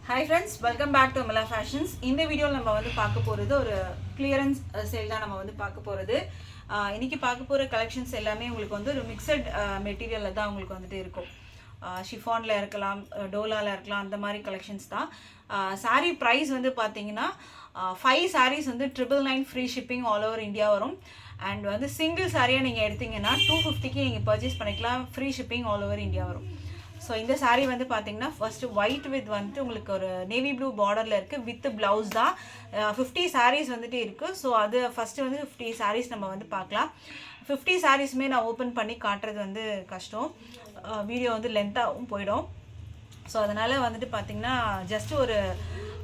Hi friends, welcome back to Amala Fashions. இந்த வீடியோல நம்ம வந்து பார்க்க போறது ஒரு clearance sale தான் நம்ம வந்து பார்க்க போறது. இன்னைக்கு பார்க்க போற கலெக்ஷன்ஸ் எல்லாமே உங்களுக்கு வந்து ஒரு மிக்ஸட் மெட்டீரியல்ல தான் உங்களுக்கு வந்துட்டு இருக்கும். ஷிஃபான்ல இருக்கலாம், டோலால இருக்கலாம், அந்த மாதிரி கலெக்ஷன்ஸ் தான். saree price வந்து பாத்தீங்கன்னா 5 sarees வந்து 999 free shipping all over India வரும். and வந்து single saree நீங்க எடுத்தீங்கன்னா 250க்கு நீங்க purchase பண்ணிக்கலாம், free shipping all over India வரும். ஸோ இந்த சாரீ வந்து பார்த்தீங்கன்னா ஃபஸ்ட்டு ஒயிட் வித் வந்துட்டு உங்களுக்கு ஒரு நேவி ப்ளூ பார்டரில் இருக்குது வித் ப்ளவுஸ் தான். 50 sarees வந்துட்டு இருக்குது. ஸோ அது ஃபஸ்ட்டு வந்து 50 sarees நம்ம வந்து பார்க்கலாம். 50 sareesமே நான் ஓப்பன் பண்ணி காட்டுறது வந்து கஷ்டம், வீடியோ வந்து லென்த்தாகவும் போயிடும். ஸோ அதனால் வந்துட்டு பார்த்திங்கன்னா ஜஸ்ட் ஒரு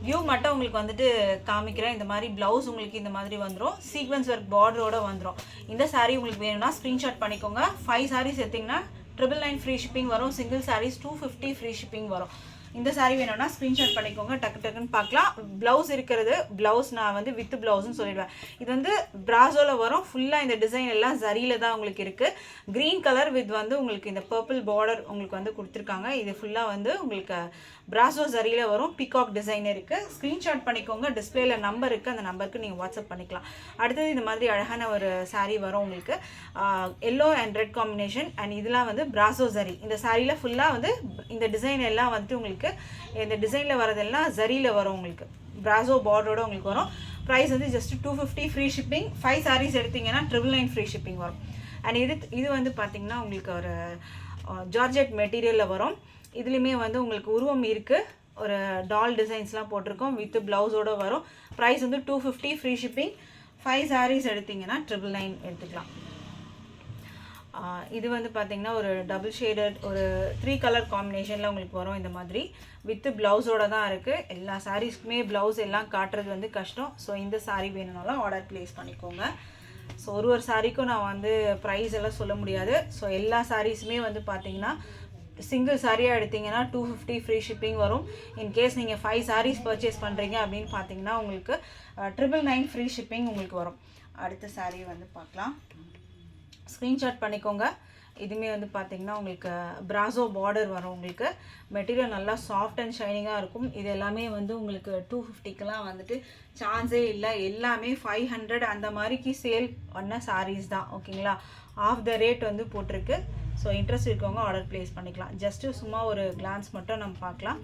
வியூ மட்டும் உங்களுக்கு வந்துட்டு காமிக்கிறேன். இந்த மாதிரி ப்ளவுஸ் உங்களுக்கு இந்த மாதிரி வந்துடும், சீக்வன்ஸ் ஒர்க் பார்டரோடு வந்துடும். இந்த சாரீ உங்களுக்கு வேணும்னா ஸ்க்ரீன்ஷாட் பண்ணிக்கோங்க. 5 sarees எடுத்திங்கன்னா 999 free shipping வரும், single sarees 250 free shipping வரும். இந்த சாரீ வேணும்னா ஸ்க்ரீன்ஷாட் பண்ணிக்கோங்க, டக்குன்னு பார்க்கலாம். ப்ளவுஸ் இருக்கிறது, ப்ளவுஸ் நான் வந்து வித் ப்ளவுஸ்னு சொல்லிடுவேன். இது வந்து பிராசோவில் வரும், ஃபுல்லாக இந்த டிசைன் எல்லாம் ஜரியில் தான் உங்களுக்கு இருக்குது. க்ரீன் கலர் வித் வந்து உங்களுக்கு இந்த பர்பிள் பார்டர் உங்களுக்கு வந்து கொடுத்துருக்காங்க. இது ஃபுல்லாக வந்து உங்களுக்கு பிராசோ ஜரியில் வரும், பீகாக் டிசைன் இருக்குது. ஸ்க்ரீன்ஷாட் பண்ணிக்கோங்க, டிஸ்பிளேல நம்பர் இருக்குது, அந்த நம்பருக்கு நீங்கள் வாட்ஸ்அப் பண்ணிக்கலாம். அடுத்தது இந்த மாதிரி அழகான ஒரு சாரீ வரும் உங்களுக்கு, yellow and red combination. And இதெல்லாம் வந்து பிராசோ ஜரி. இந்த சாரியில் ஃபுல்லாக வந்து இந்த டிசைன் எல்லாம் வந்துட்டு உங்களுக்கு இந்த டிசைனில் வரதெல்லாம் ஜரியில் வரும், உங்களுக்கு பிராசோ பார்டரோட உங்களுக்கு வரும். ப்ரைஸ் வந்து ஜஸ்ட் 250 ஃப்ரீ ஷிப்பிங். 5 sarees எடுத்திங்கன்னா 999 ஃப்ரீ ஷிப்பிங் வரும். அண்ட் இது வந்து பார்த்திங்கன்னா உங்களுக்கு ஒரு ஜார்ஜெட் மெட்டீரியலில் வரும். இதுலேயுமே வந்து உங்களுக்கு உருவம் இருக்குது, ஒரு டால் டிசைன்ஸ்லாம் போட்டிருக்கோம், வித் ப்ளவுஸோடு வரும். ப்ரைஸ் வந்து 250 ஃப்ரீ ஷிப்பிங். 5 sarees எடுத்திங்கன்னா 999 எடுத்துக்கலாம். இது வந்து பார்த்திங்கன்னா ஒரு டபுள் ஷேடட் ஒரு 3 கலர் காம்பினேஷனில் உங்களுக்கு வரும். இந்த மாதிரி வித்து ப்ளவுஸோடு தான் இருக்குது. எல்லா சாரீஸ்க்குமே ப்ளவுஸ் எல்லாம் காட்டுறது வந்து கஷ்டம். ஸோ இந்த சாரீ வேணும்னாலும் ஆர்டர் ப்ளேஸ் பண்ணிக்கோங்க. ஸோ ஒரு சாரீக்கும் நான் வந்து ப்ரைஸ் எல்லாம் சொல்ல முடியாது. ஸோ எல்லா சாரீஸுமே வந்து பார்த்திங்கன்னா சிங்கிள் சாரியாக எடுத்திங்கன்னா 250 ஃப்ரீ ஷிப்பிங் வரும். இன்கேஸ் நீங்கள் 5 sarees பர்ச்சேஸ் பண்ணுறீங்க அப்படின்னு பார்த்தீங்கன்னா உங்களுக்கு 999 ஃப்ரீ ஷிப்பிங் உங்களுக்கு வரும். அடுத்த சாரீ வந்து பார்க்கலாம், ஸ்க்ரீன்ஷாட் பண்ணிக்கோங்க. இதுவுமே வந்து பார்த்திங்கன்னா உங்களுக்கு பிராசோ பார்டர் வரும். உங்களுக்கு மெட்டீரியல் நல்லா சாஃப்ட் அண்ட் ஷைனிங்காக இருக்கும். இது எல்லாமே வந்து உங்களுக்கு 250க்கெலாம் வந்துட்டு சான்ஸே இல்லை. எல்லாமே 500 அந்த மாதிரிக்கு சேல் பண்ண சாரீஸ் தான், ஓகேங்களா. ஆஃப் த ரேட் வந்து போட்டிருக்கு. ஸோ இன்ட்ரெஸ்ட் இருக்கவங்க ஆர்டர் ப்ளேஸ் பண்ணிக்கலாம். ஜஸ்ட்டு சும்மா ஒரு கிளான்ஸ் மட்டும் நம்ம பார்க்கலாம்.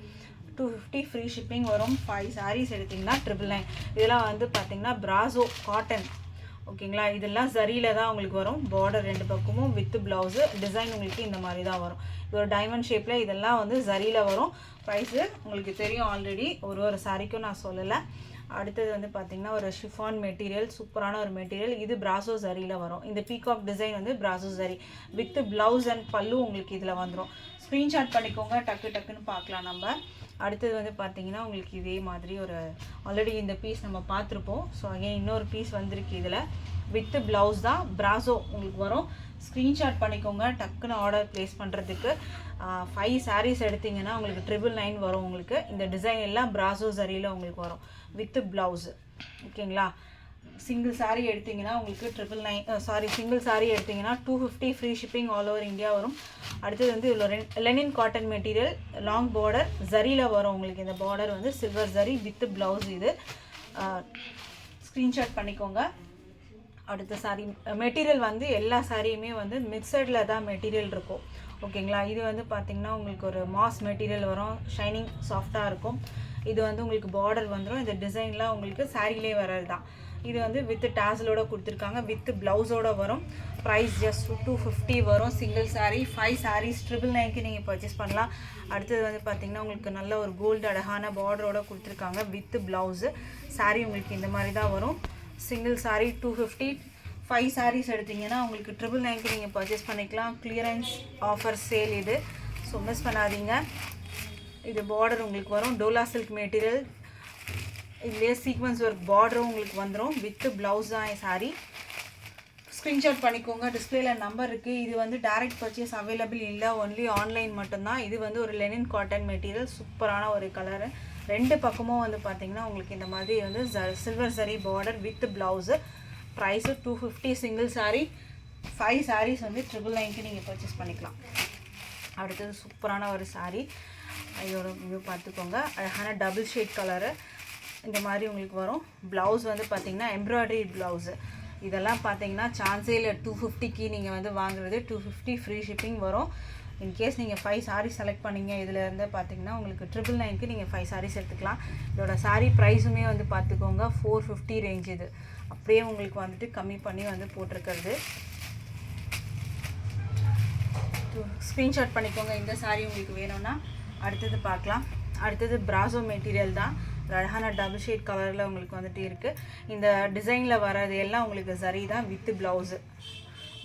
250 ஃப்ரீ ஷிப்பிங் வரும். 5 sarees எடுத்திங்கன்னா 999. இதெல்லாம் வந்து பார்த்திங்கன்னா பிராசோ காட்டன், ஓகேங்களா. இதெல்லாம் ஜரியில் தான் உங்களுக்கு வரும். பார்டர் 2 பக்கமும் வித் ப்ளவுஸு டிசைன் உங்களுக்கு இந்த மாதிரி தான் வரும். இது ஒரு டைமண்ட் ஷேப்பில் இதெல்லாம் வந்து ஜரியில் வரும். ப்ரைஸு உங்களுக்கு தெரியும் ஆல்ரெடி, ஒரு சாரிக்கும் நான் சொல்லலை. அடுத்தது வந்து பார்த்திங்கன்னா ஒரு ஷிஃபான் மெட்டீரியல், சூப்பரான ஒரு மெட்டீரியல். இது பிராசோ ஜரியில் வரும். இந்த பீகாக் டிசைன் வந்து brasso zari with blouse and பல்லு உங்களுக்கு இதில் வந்துடும். ஸ்க்ரீன்ஷாட் பண்ணிக்கோங்க, டக்குன்னு பார்க்கலாம் நம்ம. அடுத்தது வந்து பார்த்திங்கன்னா உங்களுக்கு இதே மாதிரி ஒரு ஆல்ரெடி இந்த பீஸ் நம்ம பார்த்துருப்போம். ஸோ அகைன் இன்னொரு பீஸ் வந்திருக்கு. இதில் வித் ப்ளவுஸ் தான் பிராசோ உங்களுக்கு வரும். ஸ்க்ரீன்ஷாட் பண்ணிக்கோங்க, டக்குன்னு ஆர்டர் ப்ளேஸ் பண்ணுறதுக்கு. 5 sarees எடுத்திங்கன்னா உங்களுக்கு 999 வரும். உங்களுக்கு இந்த டிசைன் எல்லாம் பிராசோ ஜரியில் உங்களுக்கு வரும் வித் ப்ளவுஸு, ஓகேங்களா. சிங்கிள் சாரீ எடுத்திங்கன்னா உங்களுக்கு 999 சிங்கிள் சாரீ எடுத்திங்கன்னா 250 free shipping all over India வரும். அடுத்தது வந்து இவ்வளோ linen cotton material, long border ஜரியில் வரும். உங்களுக்கு இந்த பார்டர் வந்து சில்வர் ஜரி வித் ப்ளவுஸ். இது ஸ்க்ரீன்ஷாட் பண்ணிக்கோங்க. அடுத்த சாரீ மெட்டீரியல் வந்து எல்லா சாரியுமே வந்து மிக்சடில் தான் மெட்டீரியல் இருக்கும், ஓகேங்களா. இது வந்து பார்த்திங்கன்னா உங்களுக்கு ஒரு மாஸ் மெட்டீரியல் வரும், ஷைனிங் சாஃப்டாக இருக்கும். இது வந்து உங்களுக்கு பார்டர் வந்துடும். இந்த டிசைன்லாம் உங்களுக்கு சாரிலே வர்றது தான். இது வந்து வித் டேசலோட கொடுத்துருக்காங்க, வித் ப்ளவுஸோடு வரும். ப்ரைஸ் ஜஸ்ட் 250 வரும். சிங்கிள் சாரீ. 5 sarees 999க்கு நீங்கள் பர்ச்சேஸ் பண்ணலாம். அடுத்தது வந்து பார்த்திங்கன்னா உங்களுக்கு நல்ல ஒரு கோல்டு அழகான பார்டரோட கொடுத்துருக்காங்க வித் ப்ளவுஸு. சாரீ உங்களுக்கு இந்த மாதிரி தான் வரும். சிங்கிள் சாரீ 250. 5 sarees எடுத்திங்கன்னா உங்களுக்கு 999க்கு நீங்கள் பர்ச்சேஸ் பண்ணிக்கலாம். கிளியரன்ஸ் ஆஃபர் சேல் இது, ஸோ மிஸ் பண்ணாதீங்க. இது பார்டர் உங்களுக்கு வரும், டோலா சில்க் மெட்டீரியல். இதுலேயே சீக்வன்ஸ் ஒர்க் பார்டரும் உங்களுக்கு வந்துடும், வித் ப்ளவுஸ் தான் சாரீ. ஸ்க்ரீன்ஷாட் பண்ணிக்கோங்க, டிஸ்பிளேல நம்பர் இருக்குது. இது வந்து டைரக்ட் பர்ச்சேஸ் அவைலபிள் இல்லை, ஒன்லி ஆன்லைன் மட்டும்தான். இது வந்து ஒரு லெனின் காட்டன் மெட்டீரியல், சூப்பரான ஒரு கலரு. 2 பக்கமும் வந்து பார்த்திங்கன்னா உங்களுக்கு இந்த மாதிரி வந்து silver zari border with blouse. Price 250 single sari. 5 sarees வந்து 999க்கு நீங்கள் பர்ச்சேஸ் பண்ணிக்கலாம். அடுத்தது சூப்பரான ஒரு சாரீ. இதோட வியூ பார்த்துக்கோங்க. அழகான டபுள் ஷேட் கலரு இந்த மாதிரி உங்களுக்கு வரும். ப்ளவுஸ் வந்து பார்த்திங்கன்னா எம்ப்ராய்டரி ப்ளவுஸு. இதெல்லாம் பார்த்தீங்கன்னா சான்ஸே இல்லை. 250க்கு நீங்கள் வந்து வாங்குறது 250 ஃப்ரீ ஷிப்பிங் வரும். இன்கேஸ் நீங்கள் 5 சாரீஸ் செலக்ட் பண்ணிங்க இதில் இருந்து பார்த்தீங்கன்னா உங்களுக்கு 999க்கு நீங்கள் 5 சாரீஸ் எடுத்துக்கலாம். இதோட சாரீ ப்ரைஸுமே வந்து பார்த்துக்கோங்க 450 ரேஞ்ச். இது அப்படியே உங்களுக்கு வந்துட்டு கம்மி பண்ணி வந்து போட்டிருக்கிறது. ஸ்க்ரீன்ஷாட் பண்ணிக்கோங்க இந்த சாரீ உங்களுக்கு வேணும்னா. அடுத்தது பார்க்கலாம். அடுத்தது பிராசோ மெட்டீரியல் தான். ஒரு அழகான டபுள் ஷேட் கலரில் உங்களுக்கு வந்துட்டு இருக்குது. இந்த டிசைனில் வர்றது எல்லாம் உங்களுக்கு சரி தான் வித் ப்ளவுஸு.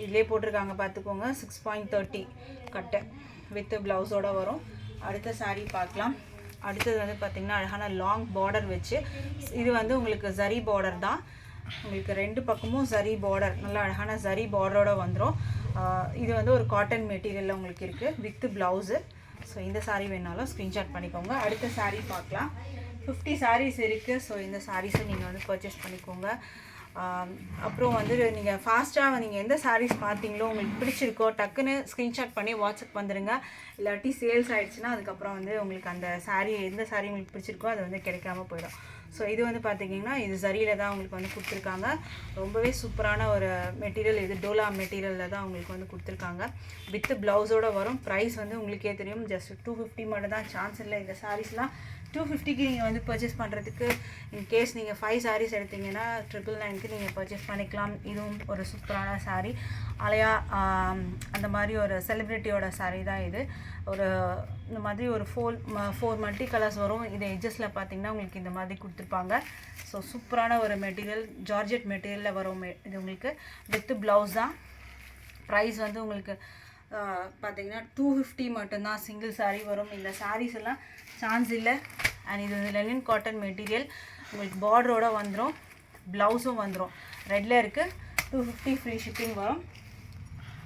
இதிலே போட்டிருக்காங்க பார்த்துக்கோங்க. 6.30 கட்டு வித் ப்ளவுஸோடு வரும். அடுத்த சாரீ பார்க்கலாம். அடுத்தது வந்து பார்த்திங்கன்னா அழகான லாங் பார்டர் வச்சு, இது வந்து உங்களுக்கு சரி பார்டர் தான். உங்களுக்கு 2 பக்கமும் சரி பார்டர், நல்லா அழகான சரி பார்டரோடு வந்துடும். இது வந்து ஒரு காட்டன் மெட்டீரியலில் உங்களுக்கு இருக்குது வித் ப்ளவுஸு. ஸோ இந்த சாரீ வேணாலும் ஸ்க்ரீன்ஷாட் பண்ணிக்கோங்க. அடுத்த சாரீ பார்க்கலாம். 50 சாரீஸ் இருக்குது. ஸோ இந்த சாரீஸை நீங்கள் வந்து பர்ச்சேஸ் பண்ணிக்கோங்க. அப்புறம் வந்து நீங்கள் ஃபாஸ்ட்டாக நீங்கள் எந்த சாரீஸ் பார்த்தீங்களோ உங்களுக்கு பிடிச்சிருக்கோ டக்குன்னு ஸ்க்ரீன்ஷாட் பண்ணி வாட்ஸ்அப் வந்துடுங்க. இல்லாட்டி சேல்ஸ் ஆகிடுச்சுன்னா அதுக்கப்புறம் வந்து உங்களுக்கு அந்த சாரீ எந்த சாரீ உங்களுக்கு பிடிச்சிருக்கோ அது வந்து கிடைக்காம போயிடும். ஸோ இது வந்து பார்த்திங்கன்னா இது சரியில் தான் உங்களுக்கு வந்து கொடுத்துருக்காங்க. ரொம்பவே சூப்பரான ஒரு மெட்டீரியல். இது டோலா மெட்டீரியலில் தான் உங்களுக்கு வந்து கொடுத்துருக்காங்க. வித் ப்ளவுஸோடு வரும். ப்ரைஸ் வந்து உங்களுக்கே தெரியும், ஜஸ்ட் 250 மட்டும் தான். சான்ஸ் இல்லை. இந்த சாரீஸ்லாம் 250க்கு நீங்கள் வந்து பர்ச்சேஸ் பண்ணுறதுக்கு. இன்கேஸ் நீங்கள் 5 சாரீஸ் எடுத்திங்கன்னா 999க்கு நீங்கள் பர்ச்சேஸ் பண்ணிக்கலாம். இதுவும் ஒரு சூப்பரான சாரீ. அலையா அந்த மாதிரி ஒரு செலிப்ரிட்டியோட சாரீ தான் இது. ஒரு இந்த மாதிரி ஒரு 4 மல்டி கலர்ஸ் வரும். இது எட்ஜஸில் பார்த்தீங்கன்னா உங்களுக்கு இந்த மாதிரி கொடுத்துருப்பாங்க. ஸோ சூப்பரான ஒரு மெட்டீரியல், ஜார்ஜெட் மெட்டீரியலில் வரும். இது உங்களுக்கு வித் ப்ளவுஸ் தான். ப்ரைஸ் வந்து உங்களுக்கு பார்த்தீங்கன்னா 250 மட்டும்தான். சிங்கிள் சாரீ வரும். இந்த சாரீஸ் எல்லாம் சான்ஸ் இல்லை. அண்ட் இது வந்து லெனின் காட்டன் மெட்டீரியல். உங்களுக்கு பார்டரோட வந்துடும், ப்ளவுஸும் வந்துடும். ரெட்டில் இருக்குது. 250 ஃப்ரீ ஷிப்பிங் வரும்.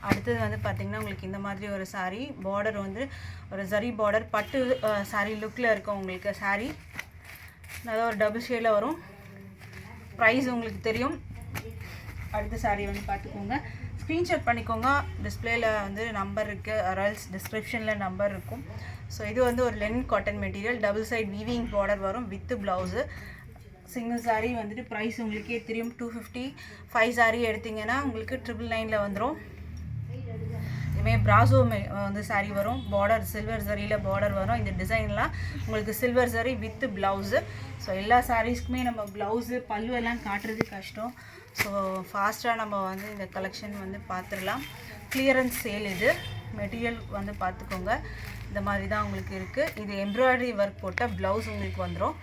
அடுத்தது வந்து பார்த்திங்கன்னா உங்களுக்கு இந்த மாதிரி ஒரு சாரீ. பார்டர் வந்து ஒரு ஜரி பார்டர், பட்டு சாரீ லுக்கில் இருக்கும் உங்களுக்கு சாரீ. நல்லா ஒரு டபுள் ஷேடில் வரும். ப்ரைஸ் உங்களுக்கு தெரியும். அடுத்த சாரீ வந்து பார்த்துக்கோங்க. ஸ்க்ரீன்ஷாட் பண்ணிக்கோங்க. டிஸ்பிளேயில் வந்து நம்பர் இருக்குது, அரல்ஸ் டிஸ்கிரிப்ஷனில் நம்பர் இருக்கும். ஸோ இது வந்து ஒரு linen cotton material. Double side weaving border வரும் வித் ப்ளவுஸு. சிங்கிள் சாரீ வந்துட்டு ப்ரைஸ் உங்களுக்கே தெரியும் 250. 5 சாரீ எடுத்திங்கன்னா உங்களுக்கு 999ல் வந்துடும். இதுமாதிரி பிராசோ வந்து சாரீ வரும். பார்டர் சில்வர் சரியில் பார்டர் வரும். இந்த டிசைன்லாம் உங்களுக்கு சில்வர் சரி வித் ப்ளவுஸு. ஸோ எல்லா சாரீஸ்க்குமே நம்ம ப்ளவுஸு பல்லு எல்லாம் காட்டுறது கஷ்டம். ஸோ ஃபாஸ்ட்டாக நம்ம வந்து இந்த கலெக்ஷன் வந்து பார்த்துடலாம். Clearance sale. இது மெட்டீரியல் வந்து பார்த்துக்கோங்க. இந்த மாதிரி தான் உங்களுக்கு இருக்குது. இது எம்ப்ராய்டரி ஒர்க் போட்ட ப்ளவுஸ் உங்களுக்கு வந்துடும்.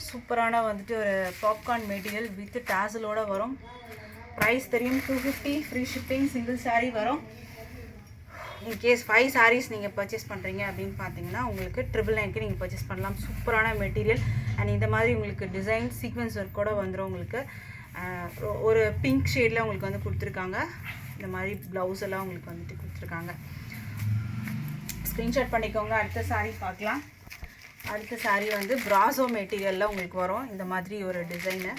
சூப்பரான வந்துட்டு ஒரு பாப்கார்ன் மெட்டீரியல் வித் டாசலோடு வரும். ப்ரைஸ் தெரியும் 250 ஃப்ரீ ஷிப்பிங். சிங்கிள் சாரீ வரும். இன்கேஸ் 5 சாரீஸ் நீங்கள் பர்ச்சேஸ் பண்ணுறீங்க அப்படின்னு பார்த்தீங்கன்னா உங்களுக்கு 999க்கு நீங்கள் பர்ச்சேஸ் பண்ணலாம். சூப்பரான மெட்டீரியல். அண்ட் இந்த மாதிரி உங்களுக்கு டிசைன் சீக்வன்ஸ் ஒர்க்கோடு வந்துடும். உங்களுக்கு ஒரு பிங்க் ஷேடில் உங்களுக்கு வந்து கொடுத்துருக்காங்க. இந்த மாதிரி ப்ளவுஸ் எல்லாம் உங்களுக்கு வந்துட்டு கொடுத்துருக்காங்க. ஸ்க்ரீன்ஷாட் பண்ணிக்கோங்க. அடுத்த சாரீ பார்க்கலாம். அடுத்த சாரீ வந்து பிராசோ மெட்டீரியலில் உங்களுக்கு வரும். இந்த மாதிரி ஒரு டிசைனு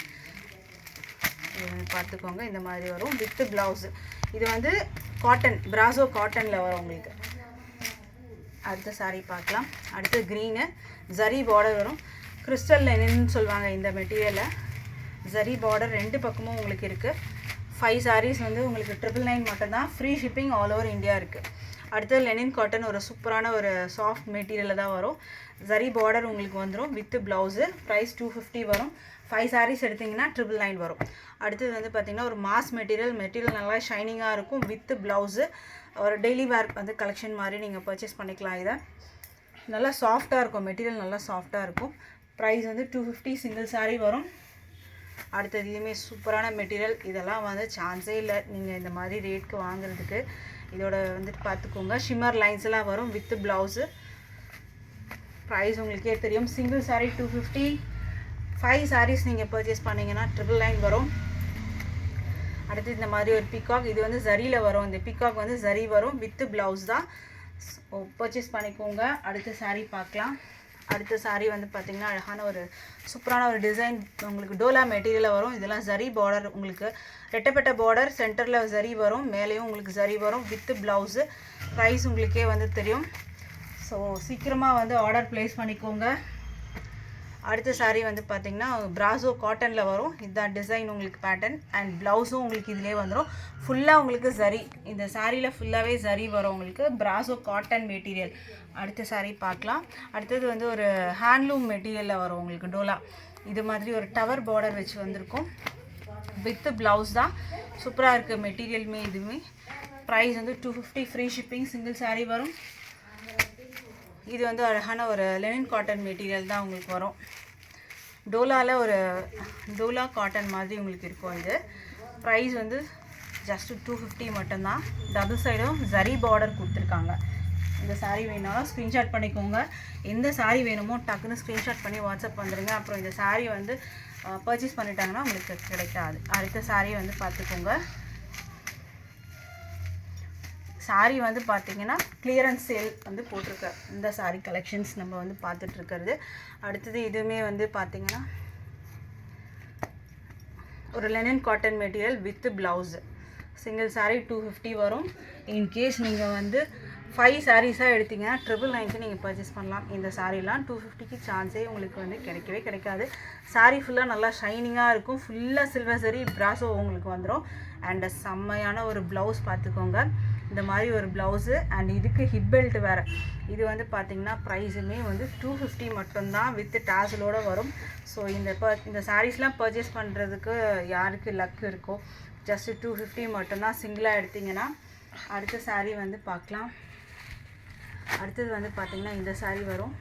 பார்த்துக்கோங்க. இந்த மாதிரி வரும் வித் ப்ளவுஸு. இது வந்து காட்டன், பிராசோ காட்டனில் வரும் உங்களுக்கு. அடுத்த சாரீ பார்க்கலாம். அடுத்து க்ரீனு ஜரி பார்டர் வரும். கிறிஸ்டல் லெனின்னு சொல்லுவாங்க இந்த மெட்டீரியலை. ஜரி பார்டர் 2 பக்கமும் உங்களுக்கு இருக்குது. 5 சாரீஸ் வந்து உங்களுக்கு 999 மட்டும்தான். Free shipping all over India இருக்குது. அடுத்தது லெனின் காட்டன் ஒரு சூப்பரான ஒரு சாஃப்ட் மெட்டீரியலில் தான் வரும். ஜரி பார்டர் உங்களுக்கு வந்துடும் வித் ப்ளவுஸு. ப்ரைஸ் 250 வரும். 5 சாரீஸ் எடுத்திங்கன்னா 999 வரும். அடுத்தது வந்து பார்த்திங்கன்னா ஒரு மாஸ் மெட்டீரியல் நல்லா ஷைனிங்காக இருக்கும் வித் ப்ளவுஸு. ஒரு டெய்லி வேர் வந்து கலெக்ஷன் மாதிரி நீங்கள் பர்ச்சேஸ் பண்ணிக்கலாம். இதை நல்லா சாஃப்டாக இருக்கும். மெட்டீரியல் நல்லா சாஃப்டாக இருக்கும். ப்ரைஸ் வந்து 250 சிங்கிள் சாரீ வரும். அடுத்தது இதுவுமே சூப்பரான மெட்டீரியல். இதெல்லாம் வந்து சான்ஸே இல்லை நீங்கள் இந்த மாதிரி ரேட்க்கு வாங்குறதுக்கு. இதோட வந்துட்டு பார்த்துக்கோங்க. ஷிம்மர் லைன்ஸ் எல்லாம் வரும் வித் ப்ளவுஸு. ப்ரைஸ் உங்களுக்கே தெரியும். சிங்கிள் சாரீ 250. 5 சாரீஸ் நீங்கள் பர்ச்சேஸ் பண்ணிங்கன்னா 999 வரும். அடுத்து இந்த மாதிரி ஒரு பிகாக். இது வந்து ஜரியில் வரும். இந்த பிகாக் வந்து ஜரி வரும் வித் ப்ளவுஸ் தான். பர்ச்சேஸ் பண்ணிக்கோங்க. அடுத்த சாரீ பார்க்கலாம். அடுத்த சாரீ வந்து பார்த்திங்கன்னா அழகான ஒரு சூப்பரான ஒரு டிசைன். உங்களுக்கு டோலா மெட்டீரியலில் வரும். இதெல்லாம் ஜரி பார்டர், உங்களுக்கு ரெட்டப்பட்ட பார்டர், சென்டரில் ஜரி வரும், மேலேயும் உங்களுக்கு ஜரி வரும் வித் ப்ளவுஸு. ப்ரைஸ் உங்களுக்கே வந்து தெரியும். ஸோ சீக்கிரமாக வந்து ஆர்டர் ப்ளேஸ் பண்ணிக்கோங்க. அடுத்த சாரீ வந்து பார்த்திங்கன்னா பிராசோ காட்டனில் வரும். இதுதான் டிசைன் உங்களுக்கு பேட்டர்ன். அண்ட் ப்ளவுஸும் உங்களுக்கு இதிலே வந்துடும். ஃபுல்லாக உங்களுக்கு ஜரி, இந்த சாரியில் ஃபுல்லாகவே ஜரி வரும் உங்களுக்கு. Brasso cotton material. அடுத்த சாரீ பார்க்கலாம். அடுத்தது வந்து ஒரு ஹேண்ட்லூம் மெட்டீரியலில் வரும் உங்களுக்கு டோலா. இது மாதிரி ஒரு டவர் பார்டர் வச்சு வந்திருக்கும். வித்து ப்ளவுஸ் தான். சூப்பராக இருக்குது மெட்டீரியலுமே. இதுவுமே ப்ரைஸ் வந்து 250 ஃப்ரீ ஷிப்பிங். சிங்கிள் சாரீ வரும். இது வந்து அழகான ஒரு லெனின் காட்டன் மெட்டீரியல் தான் உங்களுக்கு வரும். டோலாவில் ஒரு டோலா காட்டன் மாதிரி உங்களுக்கு இருக்கும். இது ப்ரைஸ் வந்து ஜஸ்ட்டு 250 மட்டும்தான். டபுள் சைடும் ஜரி பார்டர் கொடுத்துருக்காங்க. இந்த சாரீ வேணாலும் ஸ்க்ரீன்ஷாட் பண்ணிக்கோங்க. எந்த சாரீ வேணுமோ டக்குன்னு ஸ்க்ரீன்ஷாட் பண்ணி வாட்ஸ்அப் வந்துடுங்க. அப்புறம் இந்த சாரீ வந்து பர்ச்சேஸ் பண்ணிட்டாங்கன்னா உங்களுக்கு கிடைக்காது. அடுத்த சாரீ வந்து பார்த்துக்கோங்க. சாரீ வந்து பார்த்திங்கன்னா கிளியரன்ஸ் சேல் வந்து போட்டிருக்க இந்த சாரீ கலெக்ஷன்ஸ் நம்ம வந்து பார்த்துட்ருக்கிறது. அடுத்தது இதுவுமே வந்து பார்த்திங்கன்னா ஒரு linen cotton material with blouse. Single sari 250 வரும். இன்கேஸ் நீங்கள் வந்து 5 சாரீஸாக எடுத்திங்கன்னா 999 நீங்கள் பர்ச்சேஸ் பண்ணலாம். இந்த சாரீலாம் 250க்கு சான்ஸே உங்களுக்கு வந்து கிடைக்கவே கிடைக்காது. சாரீ ஃபுல்லாக நல்லா ஷைனிங்காக இருக்கும். ஃபுல்லாக சில்வர் சரி பிராசோ உங்களுக்கு வந்துடும். அண்ட் செம்மையான ஒரு ப்ளவுஸ் பார்த்துக்கோங்க. இந்த மாதிரி ஒரு ப்ளவுஸு அண்ட் இதுக்கு ஹிப் பெல்ட் வேறு. இது வந்து பார்த்திங்கன்னா ப்ரைஸுமே வந்து 250 மட்டும்தான் வித் டாசலோடு வரும். ஸோ இந்த சாரீஸ்லாம் பர்ச்சேஸ் பண்ணுறதுக்கு யாருக்கு லக் இருக்கோ ஜஸ்ட்டு 250 மட்டும்தான் சிங்கிளாக எடுத்திங்கன்னா. அடுத்த சாரீ வந்து பார்க்கலாம். அடுத்தது வந்து பார்த்திங்கன்னா இந்த சாரீ வரும்.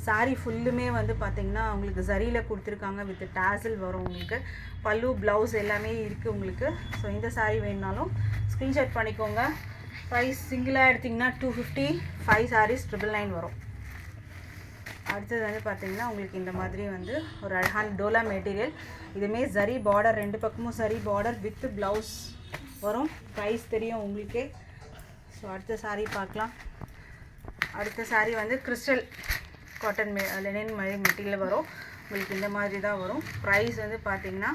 சாரீ ஃபுல்லுமே வந்து பார்த்திங்கன்னா உங்களுக்கு ஜரியில் கொடுத்துருக்காங்க. வித் டாசல் வரும் உங்களுக்கு. பல்லு ப்ளவுஸ் எல்லாமே இருக்குது உங்களுக்கு. ஸோ இந்த சாரீ வேணுனாலும் ஸ்க்ரீன்ஷாட் பண்ணிக்கோங்க. ப்ரைஸ் சிங்கிளாக எடுத்திங்கன்னா 250, 5 சாரீஸ் 999 வரும். அடுத்தது வந்து பார்த்திங்கன்னா உங்களுக்கு இந்த மாதிரி வந்து ஒரு அழகான டோலா மெட்டீரியல். இதுவுமே ஜரி பார்டர், 2 பக்கமும் ஜரி பார்டர் வித் ப்ளவுஸ் வரும். ப்ரைஸ் தெரியும் உங்களுக்கே. ஸோ அடுத்த சாரீ பார்க்கலாம். அடுத்த சாரீ வந்து கிறிஸ்டல் காட்டன் லெனின் மாதிரி மெட்டீரியல் வரும் உங்களுக்கு. இந்த மாதிரி தான் வரும். ப்ரைஸ் வந்து பார்த்திங்கன்னா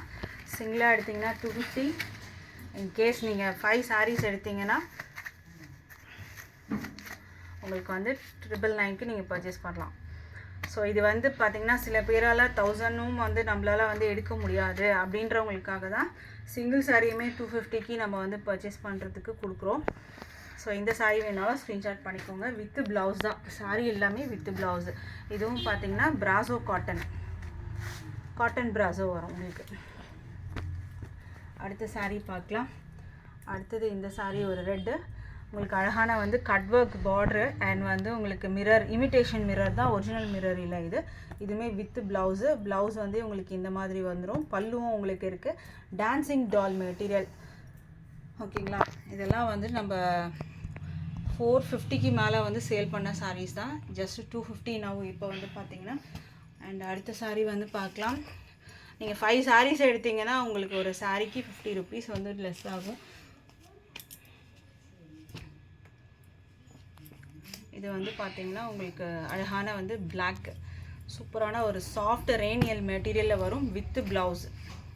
சிங்கிளாக எடுத்திங்கன்னா 250. இன்கேஸ் நீங்கள் 5 சாரீஸ் எடுத்திங்கன்னா உங்களுக்கு வந்து 999க்கு நீங்கள் பர்ச்சேஸ் பண்ணலாம். ஸோ இது வந்து பார்த்திங்கன்னா சில பேரால் 1000ம் வந்து நம்மளால் வந்து எடுக்க முடியாது அப்படின்றவங்களுக்காக தான் சிங்கிள் சாரியுமே 250க்கு நம்ம வந்து பர்ச்சேஸ் பண்ணுறதுக்கு கொடுக்குறோம். ஸோ இந்த சாரீ வேணாலும் ஸ்க்ரீன்ஷாட் பண்ணிக்கோங்க. வித்து ப்ளவுஸ் தான் சாரீ எல்லாமே வித்து ப்ளவுஸு. இதுவும் பார்த்திங்கன்னா பிராசோ காட்டன் பிராசோ வரும் உங்களுக்கு. அடுத்த சாரீ பார்க்கலாம். அடுத்தது இந்த சாரீ ஒரு ரெட்டு. உங்களுக்கு அழகான வந்து கட் ஒர்க் பார்டரு அண்ட் வந்து உங்களுக்கு மிரர், இமிட்டேஷன் மிரர் தான், ஒரிஜினல் மிரர் இல்லை இது. இதுவுமே வித் ப்ளவுஸு. ப்ளவுஸ் வந்து உங்களுக்கு இந்த மாதிரி வந்துடும். பல்லுவும் உங்களுக்கு இருக்குது. டான்சிங் டால் மெட்டீரியல் ஓகேங்களா. இதெல்லாம் வந்து நம்ம 450க்கு மேலே வந்து சேல் பண்ண சாரீஸ் தான். ஜஸ்ட் 250 நான் இப்போ வந்து பார்த்திங்கன்னா. அண்ட் அடுத்த சாரீ வந்து பார்க்கலாம். நீங்கள் 5 சாரீஸ் எடுத்திங்கன்னா உங்களுக்கு ஒரு சாரீக்கு 50 rupees வந்து லெஸ் ஆகும். இது வந்து பார்த்திங்கன்னா உங்களுக்கு அழகான வந்து பிளாக் சூப்பரான ஒரு சாஃப்ட் ரேனியல் மெட்டீரியலில் வரும் வித் ப்ளவுஸ்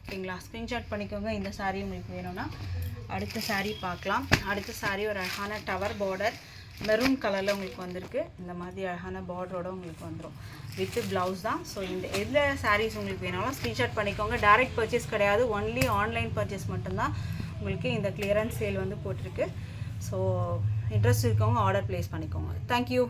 ஓகேங்களா. ஸ்க்ரீன்ஷாட் பண்ணிக்கோங்க இந்த சாரீ உங்களுக்கு வேணும்னா. அடுத்த சாரீ பார்க்கலாம். அடுத்த சாரீ ஒரு அழகான டவர் பார்டர் மெரூன் கலரில் உங்களுக்கு வந்திருக்கு. இந்த மாதிரி அழகான பார்டரோடு உங்களுக்கு வந்துடும். வித் ப்ளவுஸ் தான். ஸோ இந்த எந்த சாரீஸ் உங்களுக்கு வேணாலும் ஸ்க்ரீன்ஷாட் பண்ணிக்கோங்க. டைரக்ட் பர்ச்சேஸ் கிடையாது. ஒன்லி ஆன்லைன் பர்ச்சேஸ் மட்டும்தான் உங்களுக்கு இந்த கிளியரன்ஸ் சேல் வந்து போட்டிருக்கு. ஸோ இன்ட்ரெஸ்ட் இருக்கவங்க ஆர்டர் ப்ளேஸ் பண்ணிக்கோங்க. தேங்க்யூ.